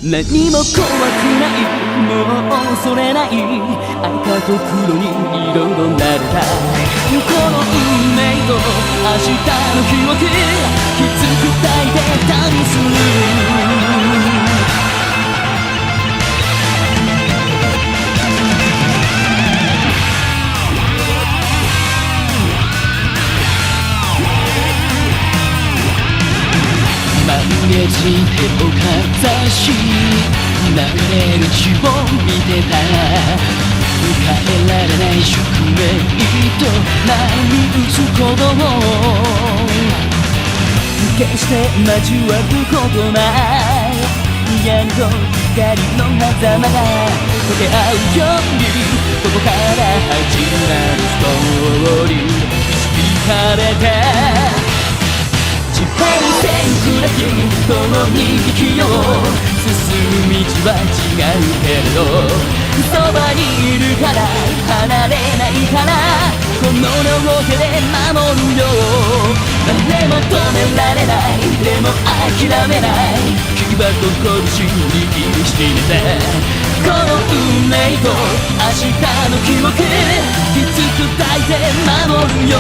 何も怖くない、もう恐れない、赤と黒に色々なれたこの運命と明日の記憶、きつく抱いて旅する。満月手をかざし流れる血を見てた、変えられない宿命と波打つ鼓動、決して交わることない闇と光の狭間が溶け合うように、ここから始まるストーリー、導かれて地平線砕き共に生きよう、進む道は違うけれどそばにいるから離れないから、この両手で守るよ。誰も止められない、でも諦めない、牙と拳に握りしめてこの運命と明日の記憶、きつく抱いて守るよ。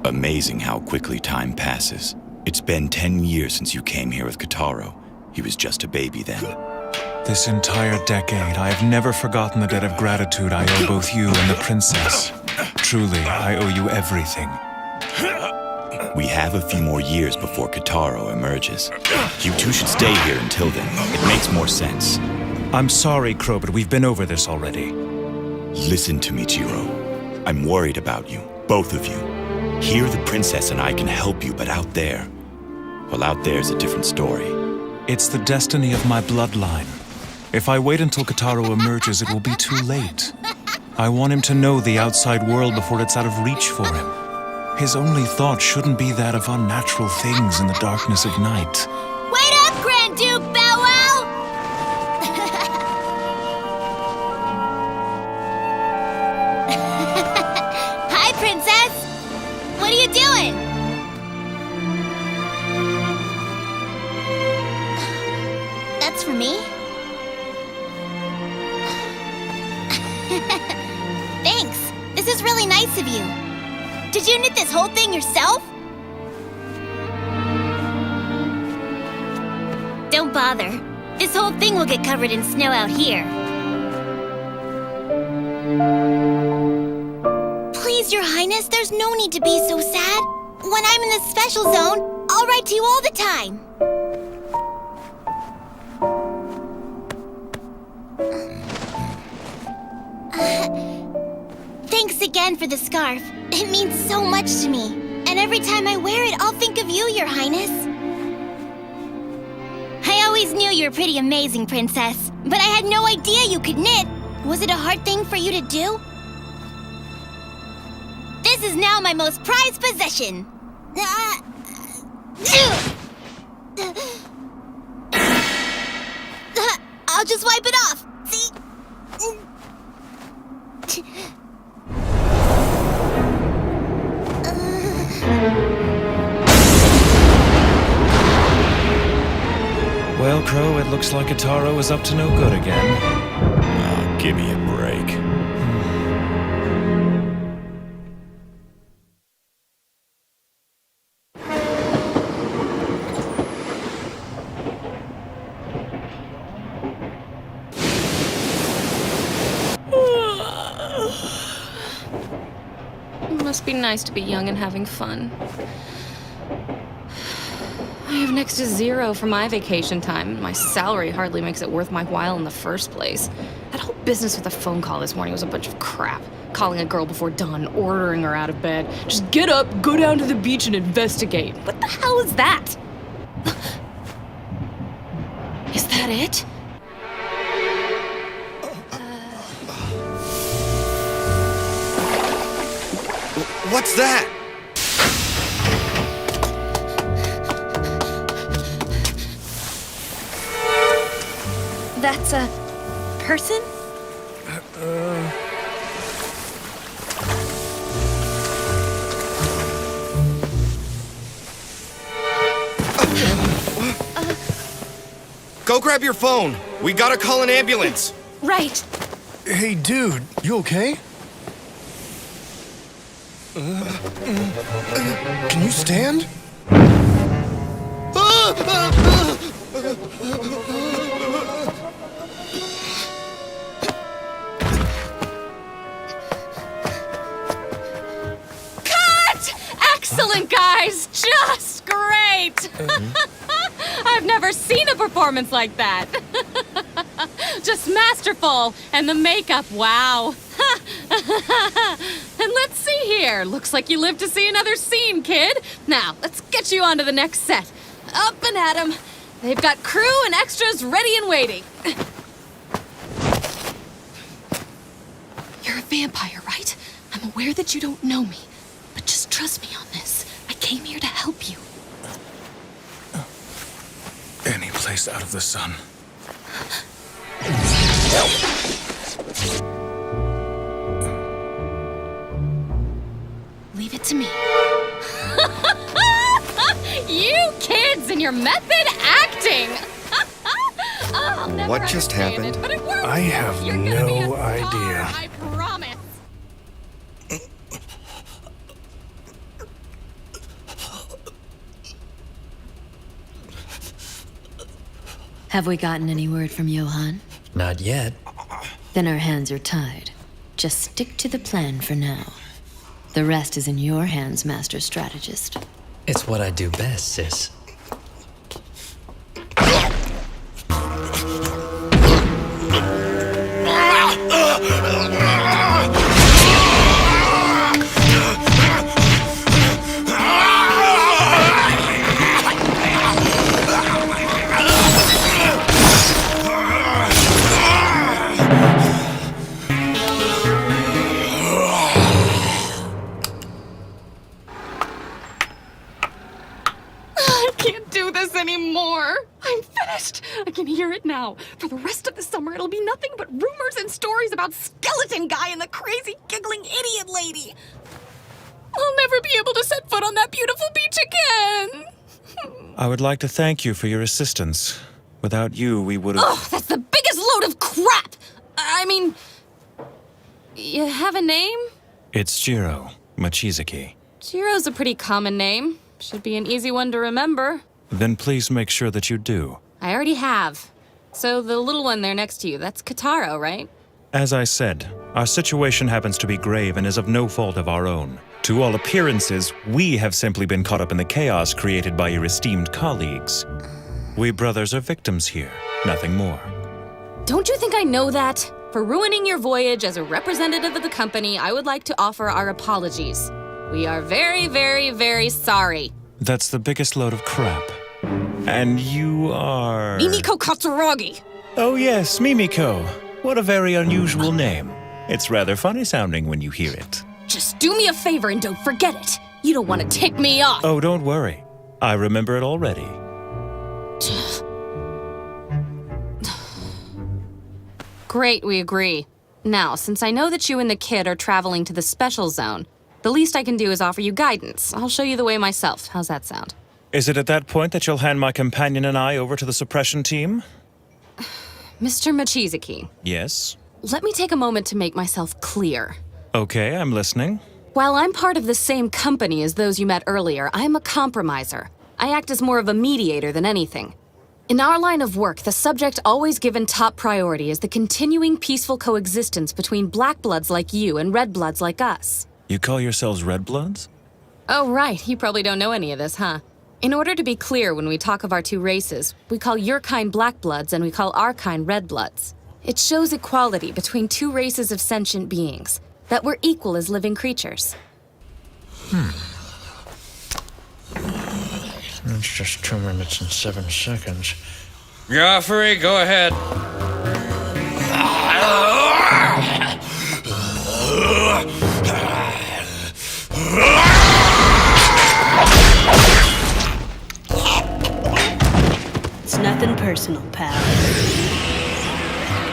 Amazing how quickly time passes. It's been 10 years since you came here with Kotaro. He was just a baby then. This entire decade, I have never forgotten the debt of gratitude I owe both you and the princess. Truly, I owe you everything. We have a few more years before Kotaro emerges. You two should stay here until then. It makes more sense. I'm sorry, Crow, but we've been over this already. Listen to me, Jiro. I'm worried about you, both of you. Here the princess and I can help you, but out there... well, out there's a different story. It's the destiny of my bloodline. If I wait until Kotaro emerges, it will be too late. I want him to know the outside world before it's out of reach for him. His only thought shouldn't be that of unnatural things in the darkness of night. Wait up, Grand Duke Bow Wow! Hi, Princess! What are you doing? That's for me? Thanks. This is really nice of you. Did you knit this whole thing yourself? Don't bother. This whole thing will get covered in snow out here. Please, Your Highness, there's no need to be so sad. When I'm in the special zone, I'll write to you all the time. Thanks again for the scarf. It means so much to me. And every time I wear it, I'll think of you, Your Highness. I always knew you were pretty amazing, Princess. But I had no idea you could knit. Was it a hard thing for you to do? This is now my most prized possession. I'll just wipe it off. See? Well, Crow, it looks like Kotaro is up to no good again. Oh, give me a break. It must be nice to be young and having fun. I have next to zero for my vacation time. My salary hardly makes it worth my while in the first place. That whole business with the phone call this morning was a bunch of crap. Calling a girl before dawn, ordering her out of bed. Just get up, go down to the beach and investigate. What the hell is that? Is that it? What's that? That's a person? go grab your phone. We gotta call an ambulance. Right. Hey, dude, you okay? Can you stand? Excellent, guys! Just great! I've never seen a performance like that. Just masterful. And the makeup, wow. And let's see here. Looks like you lived to see another scene, kid. Now, let's get you onto the next set. Up and at 'em. They've got crew and extras ready and waiting. You're a vampire, right? I'm aware that you don't know me. But just trust me on this. I came here to help you. Any place out of the sun. Leave it to me. You kids and your method acting! I'll never What just understand happened? It, but it works. I have You're gonna be a no star, idea. I promise. Have we gotten any word from Johann? Not yet. Then our hands are tied. Just stick to the plan for now. The rest is in your hands, Master Strategist. It's what I do best, sis. I can't do this anymore. I'm finished. I can hear it now. For the rest of the summer, it'll be nothing but rumors and stories about Skeleton Guy and the crazy giggling idiot lady. I'll never be able to set foot on that beautiful beach again. I would like to thank you for your assistance. Without you, we would have... Oh, that's the biggest load of crap. I mean, you have a name? It's Jiro Mochizuki. Jiro's a pretty common name. Should be an easy one to remember. Then please make sure that you do. I already have. So the little one there next to you, that's Kataro, right? As I said, our situation happens to be grave and is of no fault of our own. To all appearances, we have simply been caught up in the chaos created by your esteemed colleagues. We brothers are victims here, nothing more. Don't you think I know that? For ruining your voyage as a representative of the company, I would like to offer our apologies. We are very, very, very sorry. That's the biggest load of crap. And you are... Mimiko Katsuragi! Oh yes, Mimiko. What a very unusual name. It's rather funny sounding when you hear it. Just do me a favor and don't forget it. You don't want to tick me off. Oh, don't worry. I remember it already. Great, we agree. Now, since I know that you and the kid are traveling to the special zone, the least I can do is offer you guidance. I'll show you the way myself. How's that sound? Is it at that point that you'll hand my companion and I over to the suppression team? Mr. Mochizuki, Yes. let me take a moment to make myself clear. Okay, I'm listening. While I'm part of the same company as those you met earlier, I'm a compromiser. I act as more of a mediator than anything. In our line of work, the subject always given top priority is the continuing peaceful coexistence between black bloods like you and red bloods like us. You call yourselves Red Bloods? Oh, right. You probably don't know any of this, huh? In order to be clear when we talk of our two races, we call your kind black bloods and we call our kind red bloods. It shows equality between two races of sentient beings, that we're equal as living creatures. It's just 2 minutes and 7 seconds. Joffrey, go ahead. It's nothing personal, pal.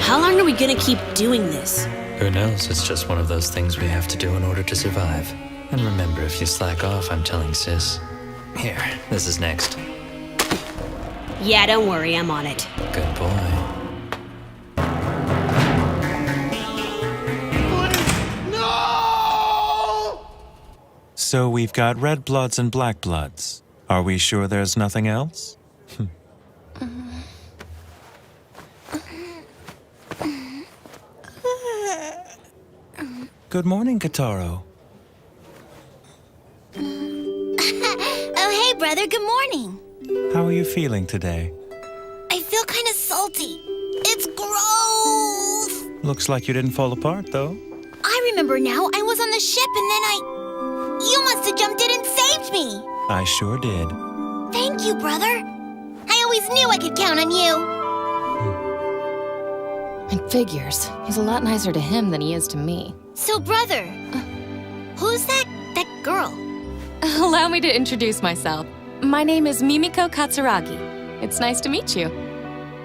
How long are we gonna keep doing this? Who knows? It's just one of those things we have to do in order to survive. And remember, if you slack off, I'm telling sis. Here, this is next. Yeah, don't worry, I'm on it. Good boy. So we've got red bloods and black bloods. Are we sure there's nothing else? Good morning, Kataro. Oh, hey, brother, good morning. How are you feeling today? I feel kind of salty. It's gross. Looks like you didn't fall apart, though. I remember now. I was on the ship and then You must have jumped in and saved me. I sure did. Thank you, brother. I always knew I could count on you. It figures. He's a lot nicer to him than he is to me. So, brother, who's that girl? Allow me to introduce myself. My name is Mimiko Katsuragi. It's nice to meet you.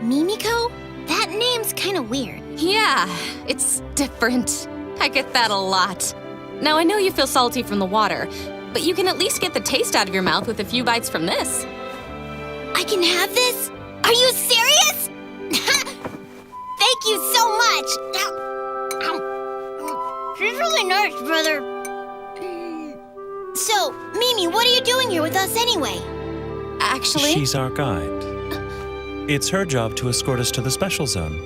Mimiko? That name's kind of weird. Yeah, it's different. I get that a lot. Now, I know you feel salty from the water, but you can at least get the taste out of your mouth with a few bites from this. I can have this? Are you serious? Thank you so much. She's really nice, brother. So, Mimi, what are you doing here with us anyway? Actually... She's our guide. It's her job to escort us to the special zone.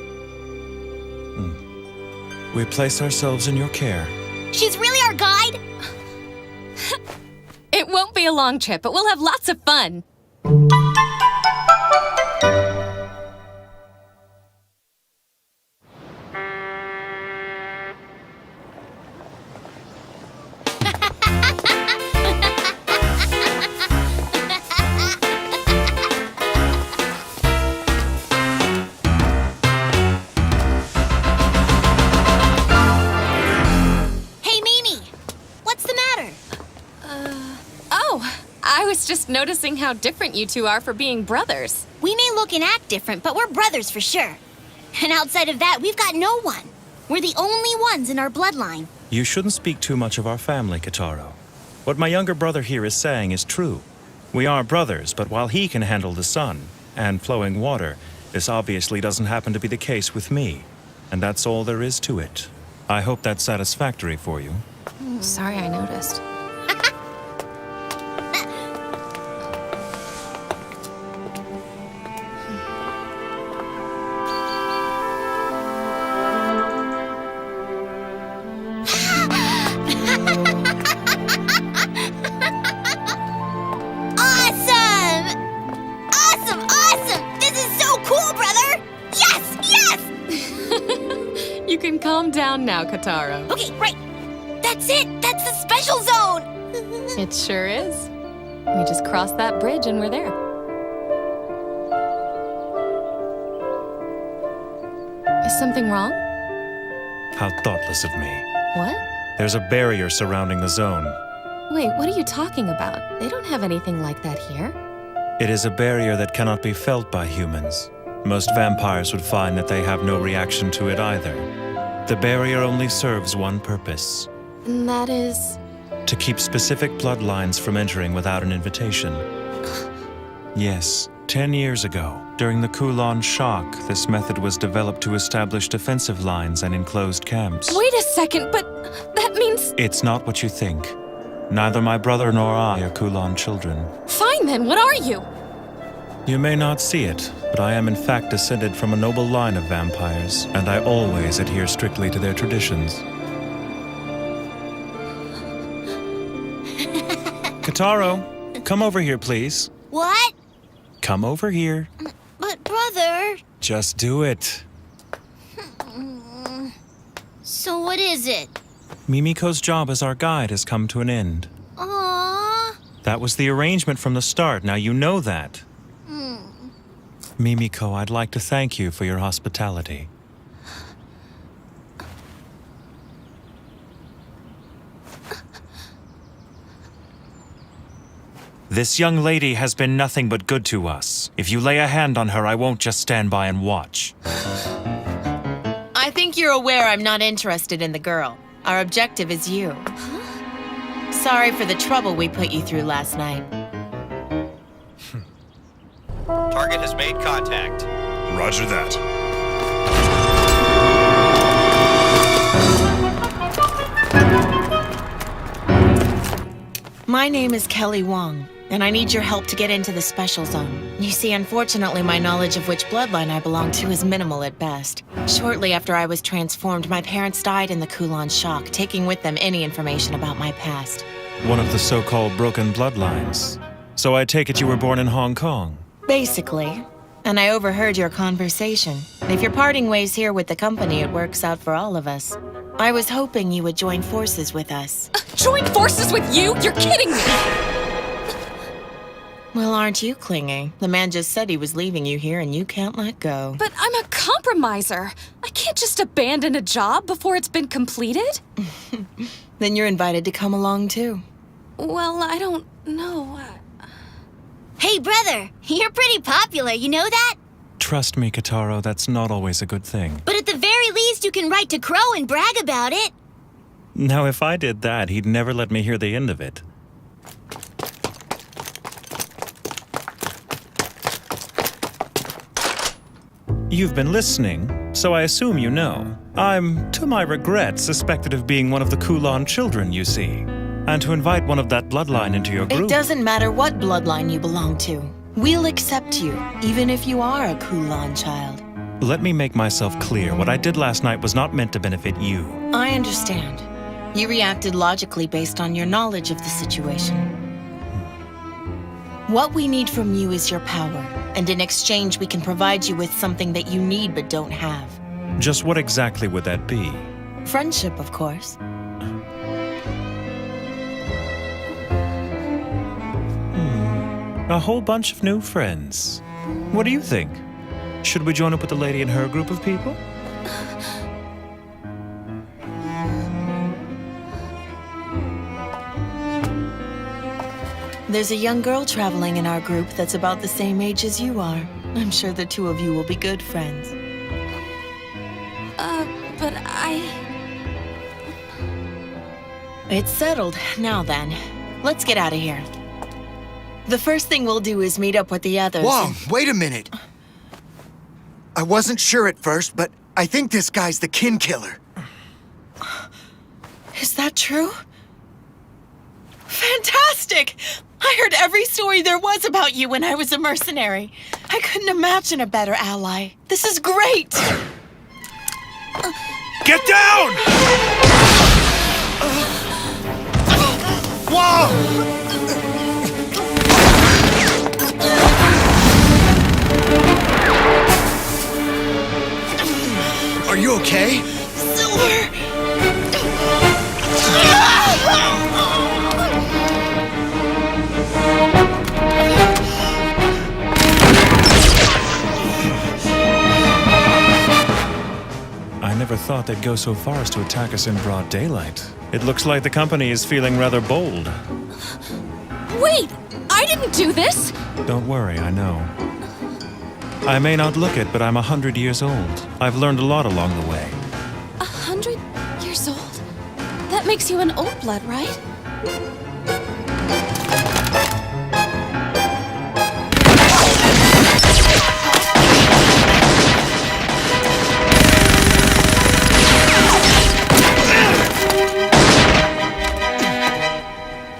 We place ourselves in your care. She's really our guide? It won't be a long trip, but we'll have lots of fun. Just noticing how different you two are for being brothers. We may look and act different, but we're brothers for sure. And outside of that, we've got no one. We're the only ones in our bloodline. You shouldn't speak too much of our family, Kataro. What my younger brother here is saying is true. We are brothers, but while he can handle the sun and flowing water, this obviously doesn't happen to be the case with me. And that's all there is to it. I hope that's satisfactory for you. Sorry I noticed. Calm down now, Kataro. Okay, right. That's it. That's the special zone. It sure is. We just crossed that bridge and we're there. Is something wrong? How thoughtless of me. What? There's a barrier surrounding the zone. Wait, what are you talking about? They don't have anything like that here. It is a barrier that cannot be felt by humans. Most vampires would find that they have no reaction to it either. The barrier only serves one purpose. And that is? To keep specific bloodlines from entering without an invitation. Yes, 10 years ago, during the Kulon shock, this method was developed to establish defensive lines and enclosed camps. Wait a second, but that means... It's not what you think. Neither my brother nor I are Kulon children. Fine then, what are you? You may not see it, but I am in fact descended from a noble line of vampires, and I always adhere strictly to their traditions. Kataro, come over here, please. What? Come over here. But, brother... Just do it. So what is it? Mimiko's job as our guide has come to an end. Aww. That was the arrangement from the start, now you know that. Mimiko, I'd like to thank you for your hospitality. This young lady has been nothing but good to us. If you lay a hand on her, I won't just stand by and watch. I think you're aware I'm not interested in the girl. Our objective is you. Sorry for the trouble we put you through last night. Target has made contact. Roger that. My name is Kelly Wong, and I need your help to get into the special zone. You see, unfortunately, my knowledge of which bloodline I belong to is minimal at best. Shortly after I was transformed, my parents died in the Kulan shock, taking with them any information about my past. One of the so-called broken bloodlines. So I take it you were born in Hong Kong? Basically. And I overheard your conversation. If you're parting ways here with the company, it works out for all of us. I was hoping you would join forces with us. Join forces with you? You're kidding me! Well, aren't you clingy? The man just said he was leaving you here and you can't let go. But I'm a compromiser. I can't just abandon a job before it's been completed. Then you're invited to come along too. Well, I don't know. Hey, brother, you're pretty popular, you know that? Trust me, Kitaro, that's not always a good thing. But at the very least, you can write to Crow and brag about it. Now, if I did that, he'd never let me hear the end of it. You've been listening, so I assume you know. I'm, to my regret, suspected of being one of the Kulan children, you see. And to invite one of that bloodline into your group... It doesn't matter what bloodline you belong to. We'll accept you, even if you are a Kulan child. Let me make myself clear. What I did last night was not meant to benefit you. I understand. You reacted logically based on your knowledge of the situation. What we need from you is your power, and in exchange we can provide you with something that you need but don't have. Just what exactly would that be? Friendship, of course. A whole bunch of new friends. What do you think? Should we join up with the lady and her group of people? There's a young girl traveling in our group that's about the same age as you are. I'm sure the two of you will be good friends. But It's settled. Now then, let's get out of here. The first thing we'll do is meet up with the others. Wong, wait a minute. I wasn't sure at first, but I think this guy's the kin killer. Is that true? Fantastic! I heard every story there was about you when I was a mercenary. I couldn't imagine a better ally. This is great! Get down! Whoa! Are you okay? Silver! I never thought they'd go so far as to attack us in broad daylight. It looks like the company is feeling rather bold. wait! I didn't do this! Don't worry, I know. I may not look it, but I'm 100 years old. I've learned a lot along the way. 100 years old? That makes you an old blood, right?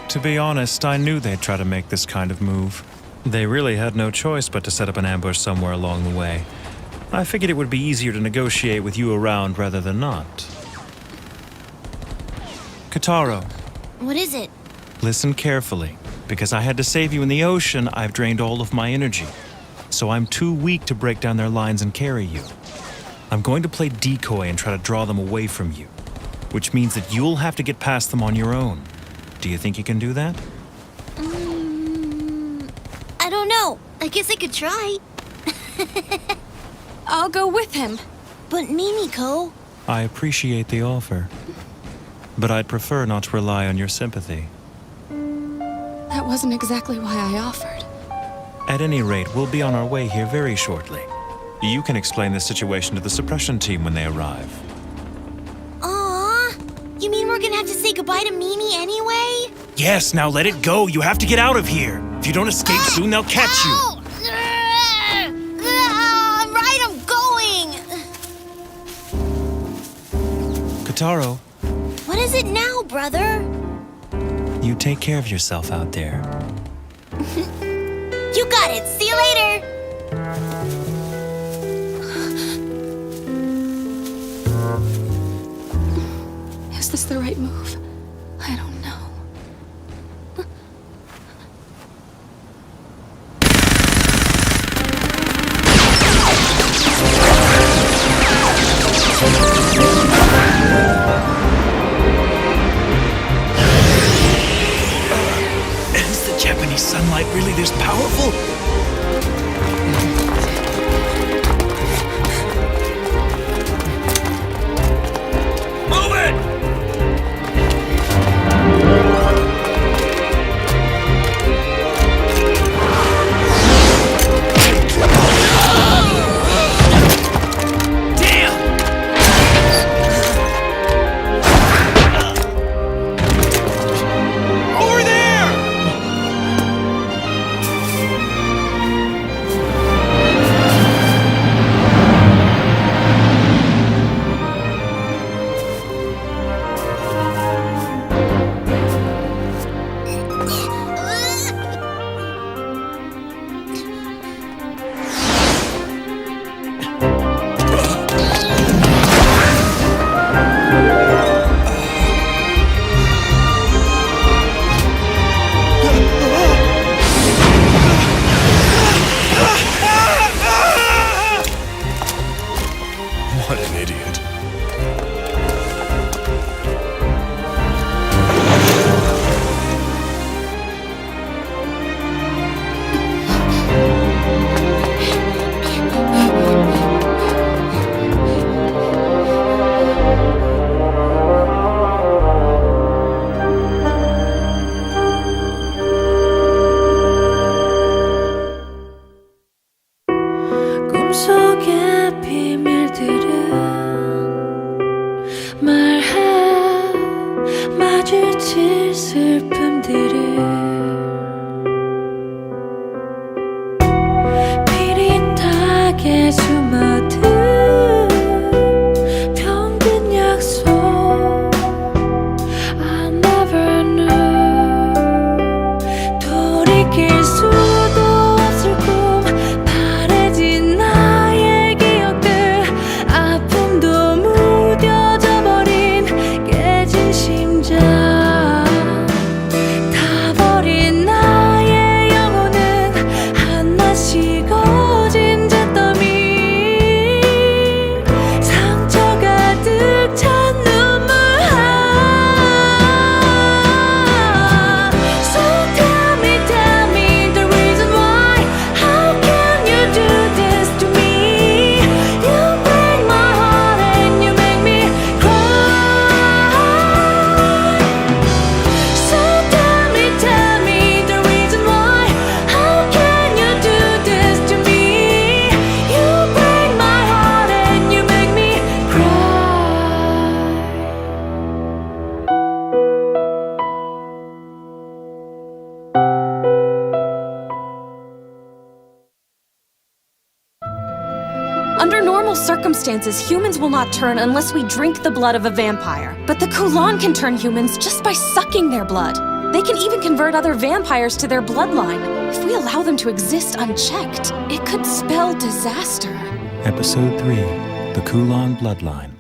To be honest, I knew they'd try to make this kind of move. They really had no choice but to set up an ambush somewhere along the way. I figured it would be easier to negotiate with you around rather than not. Kitaro, What is it? listen carefully. Because I had to save you in the ocean, I've drained all of my energy. So I'm too weak to break down their lines and carry you. I'm going to play decoy and try to draw them away from you. Which means that you'll have to get past them on your own. Do you think you can do that? I don't know. I guess I could try. I'll go with him. But Mimiko... I appreciate the offer. But I'd prefer not to rely on your sympathy. That wasn't exactly why I offered. At any rate, we'll be on our way here very shortly. You can explain the situation to the suppression team when they arrive. Aw, you mean we're gonna have to say goodbye to Mimi anyway? Yes, now let it go. You have to get out of here. If you don't escape soon, they'll catch you. Ow! Kotaro, What is it now, brother? you take care of yourself out there. You got it. See you later. Is this the right move? I don't know. Is the Japanese sunlight really this powerful? Move it! Over there! What an idiot. 꿈속의 비밀들은 말해 마주칠 슬픔들을 비릿하게 숨어든 병든 약속 I never knew 돌이킬 수도 없을 꿈 바래진 나의 기억들 아픔도 무뎌져 버린 깨진 심장 타버린 나의 영혼은 하나씩 어진 잿더미 상처 가득 찬 눈물 So tell me the reason why How can you do this to me You break my heart and you make me cry So tell me the reason why How can you do this to me You break my heart and you make me cry Under normal circumstances, humans will not turn unless we drink the blood of a vampire. But the Kulan can turn humans just by sucking their blood. They can even convert other vampires to their bloodline. If we allow them to exist unchecked, it could spell disaster. Episode 3, The Kulan Bloodline.